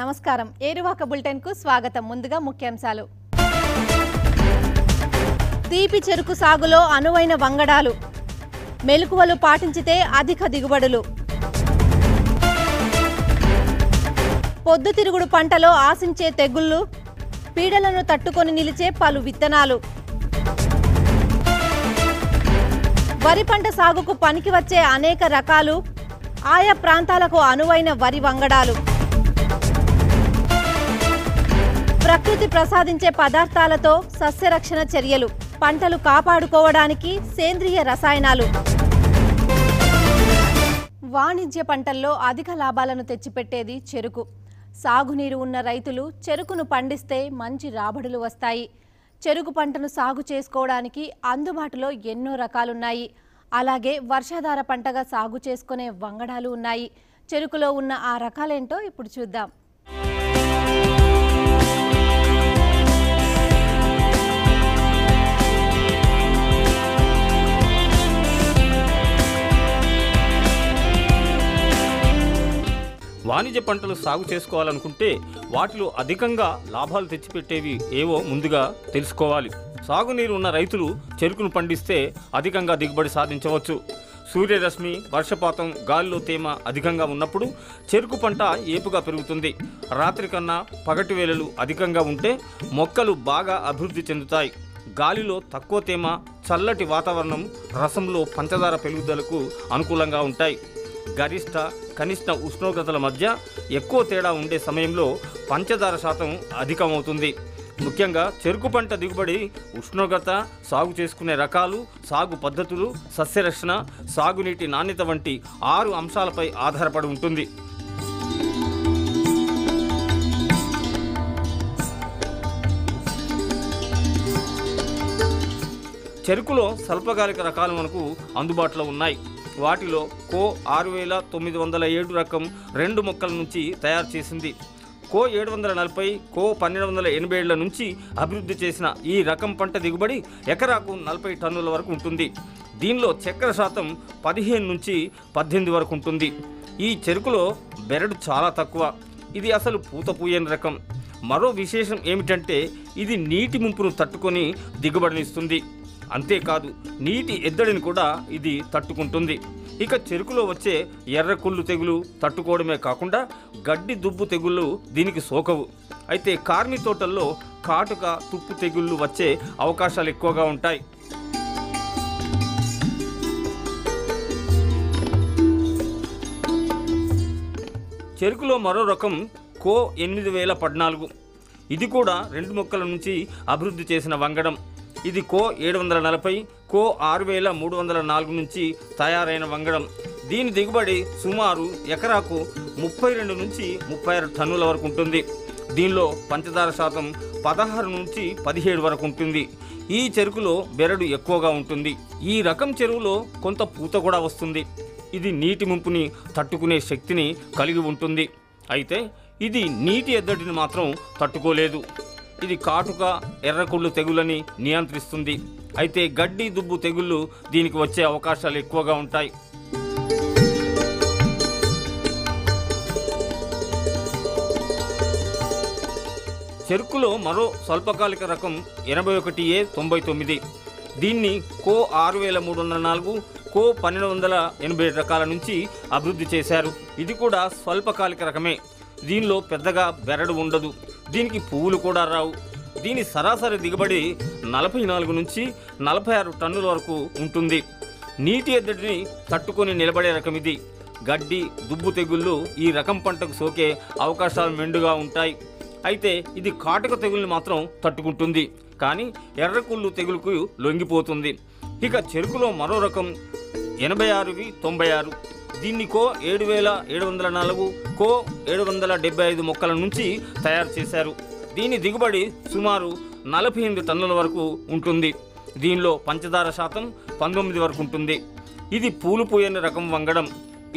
నమస్కారం ఏరువాక బులెటిన్ కు స్వాగతం. ముందుగా ముఖ్యాంశాలు. తీపి చెరుకు సాగులో అనువైన వంగడాలు, మెలకువలు పాటించితే అధిక దిగుబడులు. పొద్దుతిరుగుడు పంటలో ఆశించే తెగుళ్లు, పీడలను తట్టుకొని నిలిచే పలు విత్తనాలు. వరి పంట సాగుకు పనికి వచ్చే అనేక రకాలు, ఆయా ప్రాంతాలకు అనువైన వరి వంగడాలు. ప్రకృతి ప్రసాదించే పదార్థాలతో సస్యరక్షణ చర్యలు, పంటలు కాపాడుకోవడానికి సేంద్రియ రసాయనాలు. వాణిజ్య పంటల్లో అధిక లాభాలను తెచ్చిపెట్టేది చెరుకు. సాగునీరు ఉన్న రైతులు చెరుకును పండిస్తే మంచి రాబడులు వస్తాయి. చెరుకు పంటను సాగు చేసుకోవడానికి అందుబాటులో ఎన్నో రకాలున్నాయి. అలాగే వర్షాధార పంటగా సాగు చేసుకునే వంగడాలు ఉన్నాయి. చెరుకులో ఉన్న ఆ రకాలేంటో ఇప్పుడు చూద్దాం. వాణిజ్య పంటలు సాగు చేసుకోవాలనుకుంటే వాటిలో అధికంగా లాభాలు తెచ్చిపెట్టేవి ఏవో ముందుగా తెలుసుకోవాలి. సాగునీరు ఉన్న రైతులు చెరుకును పండిస్తే అధికంగా దిగుబడి సాధించవచ్చు. సూర్యరశ్మి, వర్షపాతం, గాలిలో తేమ అధికంగా ఉన్నప్పుడు చెరుకు పంట ఏపుగా పెరుగుతుంది. రాత్రి కన్నా పగటి వేళలు అధికంగా ఉంటే మొక్కలు బాగా అభివృద్ధి చెందుతాయి. గాలిలో తక్కువ తేమ, చల్లటి వాతావరణం రసంలో పంచదార పెరుగుదలకు అనుకూలంగా ఉంటాయి. గరిష్ట కనిష్ట ఉష్ణోగ్రతల మధ్య ఎక్కువ తేడా ఉండే సమయంలో పంచదార శాతం అధికమవుతుంది. ముఖ్యంగా చెరుకు పంట దిగుబడి ఉష్ణోగ్రత, సాగు చేసుకునే రకాలు, సాగు పద్ధతులు, సస్యరక్షణ, సాగునీటి నాణ్యత వంటి 6 అంశాలపై ఆధారపడి ఉంటుంది. చెరుకులో స్వల్పకాలిక రకాలు మనకు అందుబాటులో ఉన్నాయి. వాటిలో కో 6907 రకం 2 మొక్కల నుంచి తయారు చేసింది. కో 740, కో 1287 నుంచి అభివృద్ధి చేసిన ఈ రకం పంట దిగుబడి ఎకరాకు 40 టన్నుల వరకు ఉంటుంది. దీనిలో చక్కెర శాతం 15 నుంచి 18 వరకు ఉంటుంది. ఈ చెరుకులో బెరడు చాలా తక్కువ. ఇది అసలు పూత పూయని రకం. మరో విశేషం ఏమిటంటే ఇది నీటి ముంపును తట్టుకొని దిగుబడినిస్తుంది. అంతేకాదు నీటి ఎద్దడిని కూడా ఇది తట్టుకుంటుంది. ఇక చెరుకులో వచ్చే ఎర్రకుళ్ళు తెగులు తట్టుకోవడమే కాకుండా గడ్డి దుబ్బు తెగుళ్ళు దీనికి సోకవు. అయితే కార్మి తోటల్లో కాటుక, తుప్పు తెగుళ్ళు వచ్చే అవకాశాలు ఎక్కువగా ఉంటాయి. చెరుకులో మరో రకం కో 8014. ఇది కూడా 2 మొక్కల నుంచి అభివృద్ధి చేసిన వంగడం. ఇది కో 740, కో 6304 నుంచి తయారైన వంగడం. దీని దిగుబడి సుమారు ఎకరాకు 32 నుంచి 36 టన్నుల వరకు ఉంటుంది. దీనిలో పంచదార శాతం 16 నుంచి 17 వరకు ఉంటుంది. ఈ చెరుకులో బెరడు ఎక్కువగా ఉంటుంది. ఈ రకం చెరువులో కొంత పూత కూడా వస్తుంది. ఇది నీటి ముంపుని తట్టుకునే శక్తిని కలిగి ఉంటుంది. అయితే ఇది నీటి ఎద్దడిని మాత్రం తట్టుకోలేదు. ఇది కాటుక, ఎర్రకుళ్ళు తెగులని నియంత్రిస్తుంది. అయితే గడ్డి దుబ్బు తెగుళ్ళు దీనికి వచ్చే అవకాశాలు ఎక్కువగా ఉంటాయి. చెరుకులో మరో స్వల్పకాలిక రకం 81A99. దీన్ని కో 6304, కో 1287 రకాల నుంచి అభివృద్ధి చేశారు. ఇది కూడా స్వల్పకాలిక రకమే. దీనిలో పెద్దగా బెరడు ఉండదు. దీనికి పువ్వులు కూడా రావు. దీని సరాసరి దిగుబడి 44 నుంచి 46 టన్నుల వరకు ఉంటుంది. నీటి ఎద్దడిని తట్టుకొని నిలబడే రకం ఇది. గడ్డి దుబ్బు తెగుళ్ళు ఈ రకం పంటకు సోకే అవకాశాలు మెండుగా ఉంటాయి. అయితే ఇది కాటుక తెగుల్ని మాత్రం తట్టుకుంటుంది, కానీ ఎర్రకుళ్ళు తెగులుకు లొంగిపోతుంది. ఇక చెరుకులో మరో రకం 86V96. దీన్ని కో 7704, కో 775 మొక్కల నుంచి తయారు చేశారు. దీని దిగుబడి సుమారు 48 టన్నుల వరకు ఉంటుంది. దీనిలో పంచదార శాతం 19 వరకు ఉంటుంది. ఇది పూలు పూయని రకం వంగడం.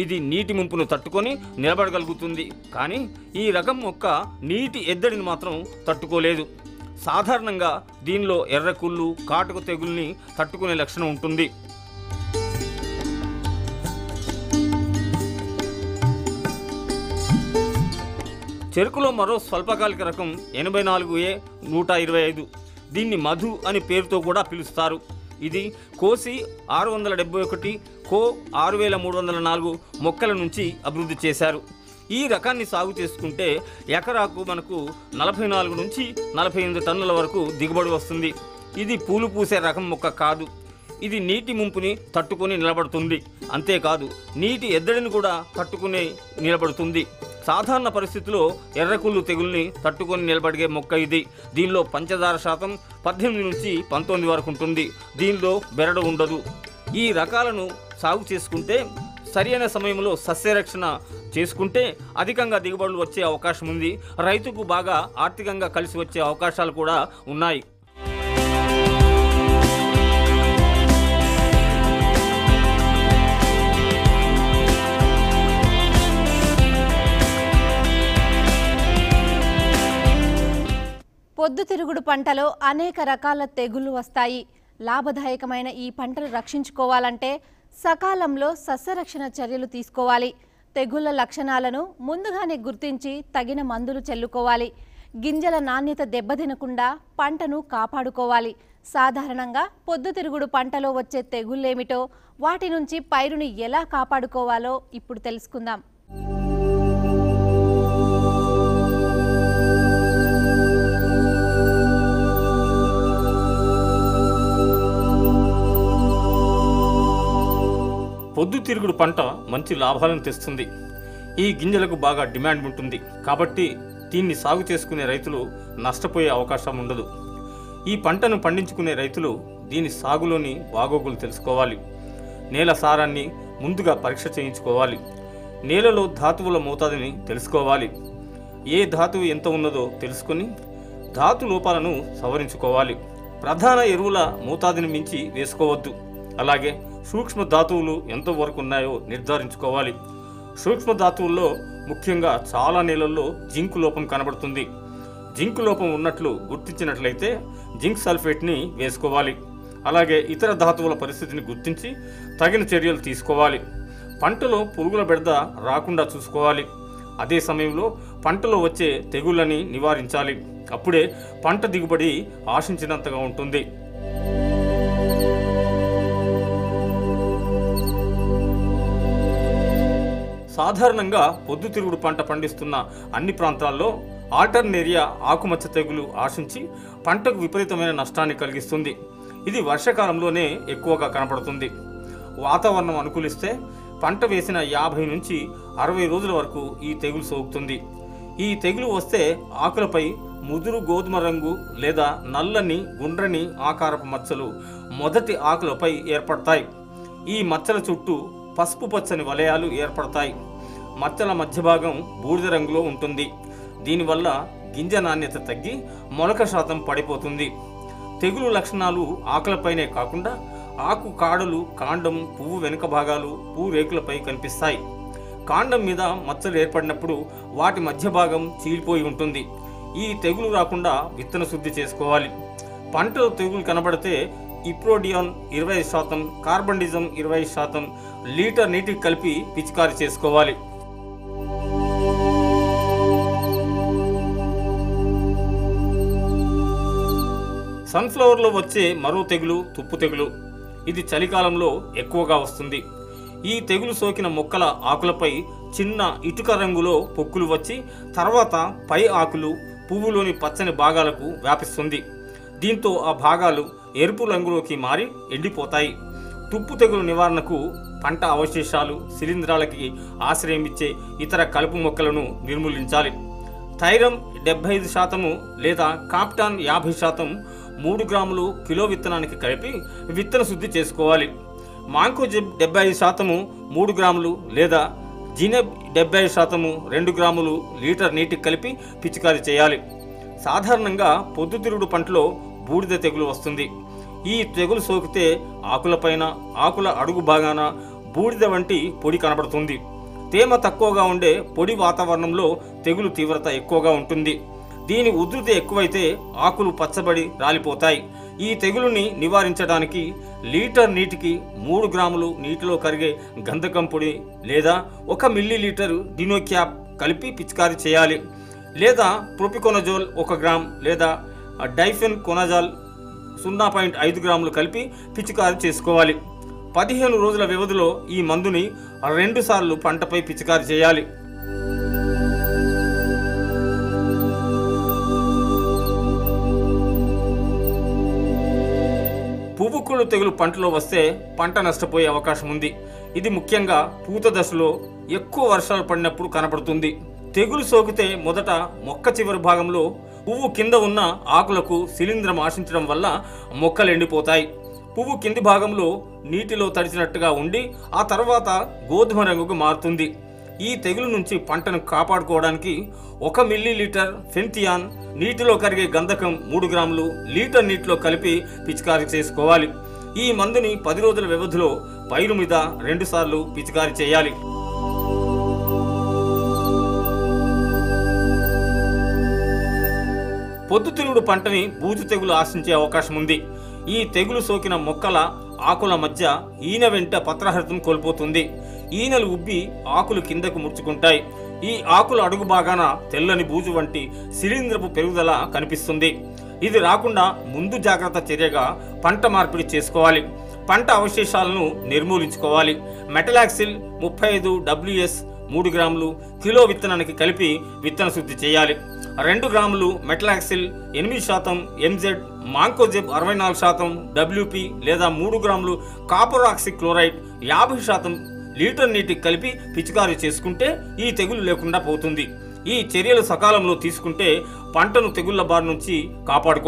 ఇది నీటి ముంపును తట్టుకొని నిలబడగలుగుతుంది, కానీ ఈ రకం మొక్క నీటి ఎద్దడిని మాత్రం తట్టుకోలేదు. సాధారణంగా దీనిలో ఎర్రకుళ్ళు, కాటుక తెగుల్ని తట్టుకునే లక్షణం ఉంటుంది. చెరుకులో మరో స్వల్పకాలిక రకం 84A 125. దీన్ని మధు అని పేరుతో కూడా పిలుస్తారు. ఇది కోసి 671 కో 6304 మొక్కల నుంచి అభివృద్ధి చేశారు. ఈ రకాన్ని సాగు చేసుకుంటే ఎకరాకు మనకు 44 నుంచి 48 టన్నుల వరకు దిగుబడి వస్తుంది. ఇది పూలు పూసే రకం మొక్క కాదు. ఇది నీటి ముంపుని తట్టుకొని నిలబడుతుంది. అంతేకాదు నీటి ఎద్దడిని కూడా తట్టుకుని నిలబడుతుంది. సాధారణ పరిస్థితుల్లో ఎర్రకుళ్ళు తెగుల్ని తట్టుకొని నిలబడే మొక్క ఇది. దీనిలో పంచదార శాతం 18 నుంచి 19 వరకు ఉంటుంది. దీనిలో బెరడు ఉండదు. ఈ రకాలను సాగు చేసుకుంటే సరైన సమయంలో సస్యరక్షణ చేసుకుంటే అధికంగా దిగుబడులు వచ్చే అవకాశం ఉంది. రైతుకు బాగా ఆర్థికంగా కలిసి వచ్చే అవకాశాలు కూడా ఉన్నాయి. పొద్దుతిరుగుడు పంటలో అనేక రకాల తెగుళ్లు వస్తాయి. లాభదాయకమైన ఈ పంటను రక్షించుకోవాలంటే సకాలంలో సస్యరక్షణ చర్యలు తీసుకోవాలి. తెగుళ్ల లక్షణాలను ముందుగానే గుర్తించి తగిన మందులు చల్లుకోవాలి. గింజల నాణ్యత దెబ్బతినకుండా పంటను కాపాడుకోవాలి. సాధారణంగా పొద్దుతిరుగుడు పంటలో వచ్చే తెగుళ్ళేమిటో, వాటి నుంచి పైరుని ఎలా కాపాడుకోవాలో ఇప్పుడు తెలుసుకుందాం. పొద్దుతిరుగుడు పంట మంచి లాభాలను తెస్తుంది. ఈ గింజలకు బాగా డిమాండ్ ఉంటుంది. కాబట్టి దీన్ని సాగు చేసుకునే రైతులు నష్టపోయే అవకాశం ఉండదు. ఈ పంటను పండించుకునే రైతులు దీని సాగులోని బాగోగులు తెలుసుకోవాలి. నేల సారాన్ని ముందుగా పరీక్ష చేయించుకోవాలి. నేలలో ధాతువుల మోతాదుని తెలుసుకోవాలి. ఏ ధాతువు ఎంత ఉన్నదో తెలుసుకొని ధాతు లోపాలను సవరించుకోవాలి. ప్రధాన ఎరువుల మోతాదుని మించి వేసుకోవద్దు. అలాగే సూక్ష్మ ధాతువులు ఎంతవరకు ఉన్నాయో నిర్ధారించుకోవాలి. సూక్ష్మ ధాతువుల్లో ముఖ్యంగా చాలా నేలల్లో జింక్ లోపం కనబడుతుంది. జింక్ లోపం ఉన్నట్లు గుర్తించినట్లయితే జింక్ సల్ఫేట్ని వేసుకోవాలి. అలాగే ఇతర ధాతువుల పరిస్థితిని గుర్తించి తగిన చర్యలు తీసుకోవాలి. పంటలో పురుగుల బెడద రాకుండా చూసుకోవాలి. అదే సమయంలో పంటలో వచ్చే తెగుళ్ళని నివారించాలి. అప్పుడే పంట దిగుబడి ఆశించినంతగా ఉంటుంది. సాధారణంగా పొద్దుతిరుగుడు పంట పండిస్తున్న అన్ని ప్రాంతాల్లో ఆల్టర్నేరియా ఆకుమచ్చ తెగులు ఆశించి పంటకు విపరీతమైన నష్టాన్ని కలిగిస్తుంది. ఇది వర్షాకాలంలోనే ఎక్కువగా కనపడుతుంది. వాతావరణం అనుకూలిస్తే పంట వేసిన 50 నుంచి 60 రోజుల వరకు ఈ తెగులు సోకుతుంది. ఈ తెగులు వస్తే ఆకులపై ముదురు గోధుమ రంగు లేదా నల్లని గుండ్రని ఆకారపు మచ్చలు మొదటి ఆకులపై ఏర్పడతాయి. ఈ మచ్చల చుట్టూ పసుపు పచ్చని వలయాలు ఏర్పడతాయి. మచ్చల మధ్య భాగం బూడిద రంగులో ఉంటుంది. దీనివల్ల గింజ నాణ్యత తగ్గి మొలక శాతం పడిపోతుంది. తెగులు లక్షణాలు ఆకులపైనే కాకుండా ఆకు కాడలు, కాండం, పువ్వు వెనుక భాగాలు, పువ్వు రేకులపై కనిపిస్తాయి. కాండం మీద మచ్చలు ఏర్పడినప్పుడు వాటి మధ్య భాగం చీలిపోయి ఉంటుంది. ఈ తెగులు రాకుండా విత్తన శుద్ధి చేసుకోవాలి. పంటలో తెగులు కనబడితే ఇప్రోడియాన్ 25%, కార్బండిజం 20% లీటర్ నీటికి కలిపి పిచికారీ చేసుకోవాలి. సన్ఫ్లవర్లో వచ్చే మరో తెగులు తుప్పు తెగులు. ఇది చలికాలంలో ఎక్కువగా వస్తుంది. ఈ తెగులు సోకిన మొక్కల ఆకులపై చిన్న ఇటుక రంగులో పొక్కులు వచ్చి తర్వాత పై ఆకులు, పువ్వులోని పచ్చని భాగాలకు వ్యాపిస్తుంది. దీంతో ఆ భాగాలు ఎరుపు రంగులోకి మారి ఎండిపోతాయి. తుప్పు తెగులు నివారణకు పంట అవశేషాలు, శిలీంధ్రాలకి ఆశ్రయం ఇచ్చే ఇతర కలుపు మొక్కలను నిర్మూలించాలి. థైరమ్ 75% లేదా కాప్టాన్ 50% 3 గ్రాములు కిలో విత్తనానికి కలిపి విత్తన శుద్ధి చేసుకోవాలి. మాంకోజెబ్ 75% 3 గ్రాములు లేదా జినెబ్ 70% 2 గ్రాములు లీటర్ నీటికి కలిపి పిచికారీ చేయాలి. సాధారణంగా పొద్దుతిరుగుడు పంటలో బూడిద తెగులు వస్తుంది. ఈ తెగులు సోకితే ఆకులపైన, ఆకుల అడుగు భాగాన బూడిద వంటి పొడి కనబడుతుంది. తేమ తక్కువగా ఉండే పొడి వాతావరణంలో తెగులు తీవ్రత ఎక్కువగా ఉంటుంది. దీని ఉధృతి ఎక్కువైతే ఆకులు పచ్చబడి రాలిపోతాయి. ఈ తెగులుని నివారించడానికి లీటర్ నీటికి 3 గ్రాములు నీటిలో కరిగే గంధకం పొడి లేదా 1 మిల్లీ లీటర్ డినోక్యాప్ కలిపి పిచికారీ చేయాలి. లేదా ప్రొపికొనజోల్ 1 గ్రామ్ లేదా డైఫెన్ కొనజాల్ 0.5 గ్రాములు కలిపి పిచికారీ చేసుకోవాలి. 15 రోజుల వ్యవధిలో ఈ మందుని 2 సార్లు పంటపై పిచికారీ చేయాలి. పువ్వుకుళ్ళు తెగులు పంటలో వస్తే పంట నష్టపోయే అవకాశం ఉంది. ఇది ముఖ్యంగా పూత దశలో ఎక్కువ వర్షాలు పడినప్పుడు కనపడుతుంది. తెగులు సోకితే మొదట మొక్క చివరి భాగంలో పువ్వు కింద ఉన్న ఆకులకు శిలీంధ్రం ఆశించడం వల్ల మొక్కలు ఎండిపోతాయి. పువ్వు కింది భాగంలో నీటిలో తడిచినట్టుగా ఉండి ఆ తర్వాత గోధుమ రంగుకు మారుతుంది. ఈ తెగులు నుంచి పంటను కాపాడుకోవడానికి 1 మిల్లీలీటర్ ఫెంథియాన్ నీటిలో కరిగే గంధకం 3 గ్రాములు లీటర్ నీటిలో కలిపి పిచికారీ చేసుకోవాలి. ఈ మందుని 10 రోజుల వ్యవధిలో పైరు మీద 2 సార్లు పిచికారీ చేయాలి. పొద్దుతిరుగుడు పంటని బూజు తెగులు ఆశించే అవకాశం ఉంది. ఈ తెగులు సోకిన మొక్కల ఆకుల మధ్య ఈనె వెంట పత్రహరితం కోల్పోతుంది. ఈనెలు ఉబ్బి ఆకులు కిందకు ముడుచుకుంటాయి. ఈ ఆకుల అడుగు భాగాన తెల్లని బూజు వంటి శిలీంధ్రపు పెరుగుదల కనిపిస్తుంది. ఇది రాకుండా ముందు జాగ్రత్త చర్యగా పంట మార్పిడి చేసుకోవాలి. పంట అవశేషాలను నిర్మూలించుకోవాలి. మెటలాక్సిల్ 35 WS 3 గ్రాములు కిలో విత్తనానికి కలిపి విత్తన శుద్ధి చేయాలి. 2 గ్రాములు మెటలాక్సిల్ 8% MZ మాంకోజెబ్ 64% WP లేదా 3 గ్రాములు కాపర్ ఆక్సిక్లోరైడ్ 50% లీటర్ నీటికి కలిపి పిచికారీ చేసుకుంటే ఈ తెగులు లేకుండా పోతుంది. ఈ చర్యలు సకాలంలో తీసుకుంటే పంటను తెగుళ్ల బారి నుంచి కాపాడుకో